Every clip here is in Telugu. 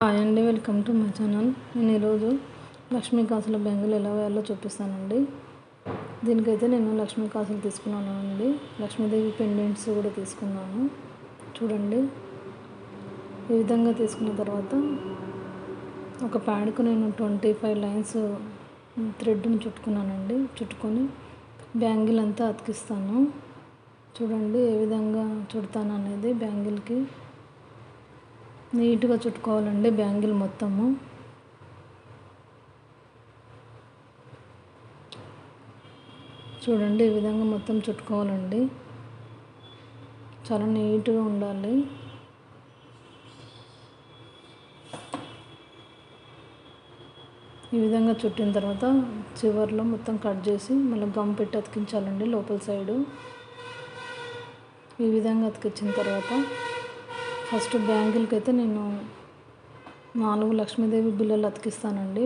హాయ్ అండి, వెల్కమ్ టు మై ఛానల్. నేను ఈరోజు లక్ష్మీ కాసుల బ్యాంగిల్ ఎలా వేయాలో చూపిస్తానండి. దీనికైతే నేను లక్ష్మీ కాసులు తీసుకున్నాను అండి. లక్ష్మీదేవి పెండెంట్స్ కూడా తీసుకున్నాను. చూడండి, ఈ విధంగా తీసుకున్న తర్వాత ఒక ప్యాడ్కు నేను 25 లైన్స్ థ్రెడ్ని చుట్టుకున్నానండి. చుట్టుకొని బ్యాంగిల్ అంతా అతికిస్తాను. చూడండి ఏ విధంగా చుడతాను అనేది. బ్యాంగిల్కి నీట్గా చుట్టుకోవాలండి బ్యాంగిల్ మొత్తము. చూడండి ఈ విధంగా మొత్తం చుట్టుకోవాలండి. చాలా నీట్గా ఉండాలి. ఈ విధంగా చుట్టిన తర్వాత చివర్లో మొత్తం కట్ చేసి మళ్ళీ గమ్ పెట్టి అతికించాలండి లోపల సైడు. ఈ విధంగా అతికించిన తర్వాత ఫస్ట్ బ్యాంగిల్కి అయితే నేను 4 లక్ష్మీదేవి బిళ్ళలు అతికిస్తానండి.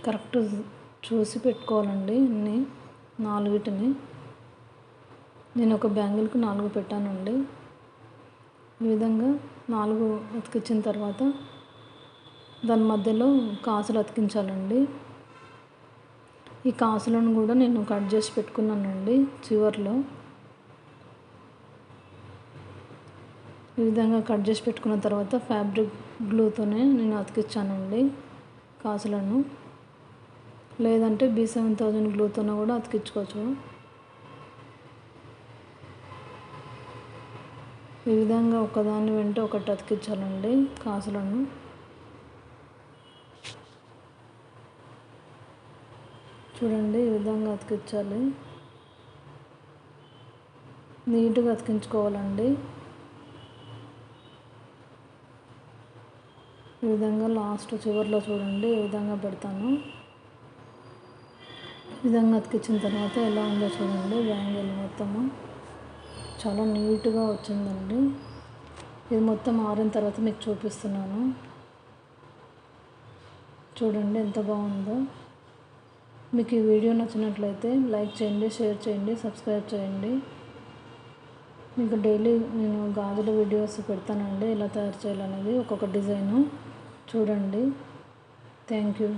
కరెక్ట్ చూసి పెట్టుకోవాలండి. అన్నీ 4టిని నేను ఒక బ్యాంగిల్కి 4 పెట్టానండి. ఈ విధంగా 4 అతికించిన తర్వాత దాని మధ్యలో కాసులు అతికించాలండి. ఈ కాసులను కూడా నేను కట్ చేసి పెట్టుకున్నానండి చివర్లో. ఈ విధంగా కట్ చేసి పెట్టుకున్న తర్వాత ఫ్యాబ్రిక్ గ్లూతోనే నేను అతికించానండి కాసులను. లేదంటే B7000 గ్లూతోనే కూడా అతికించుకోవచ్చు. ఈ విధంగా ఒకదాని వెంట ఒకటి అతికించాలండి కాసులను. చూడండి ఈ విధంగా అతికించాలి. నీట్గా అతికించుకోవాలండి. ఈ విధంగా లాస్ట్ చివర్లో చూడండి ఏ విధంగా పెడతాను. ఈ విధంగా అతికించిన తర్వాత ఎలా ఉందో చూడండి బ్యాంగిల్ మొత్తము. చాలా నీట్గా వచ్చిందండి. ఇది మొత్తం ఆరిన తర్వాత మీకు చూపిస్తున్నాను. చూడండి ఎంత బాగుందో. మీకు ఈ వీడియో నచ్చినట్లయితే లైక్ చేయండి, షేర్ చేయండి, సబ్స్క్రైబ్ చేయండి. మీకు డైలీ నేను గాజుల వీడియోస్ పెడతానండి ఎలా తయారు చేయాలనేది ఒక్కొక్క డిజైను. చూడండి. Thank you.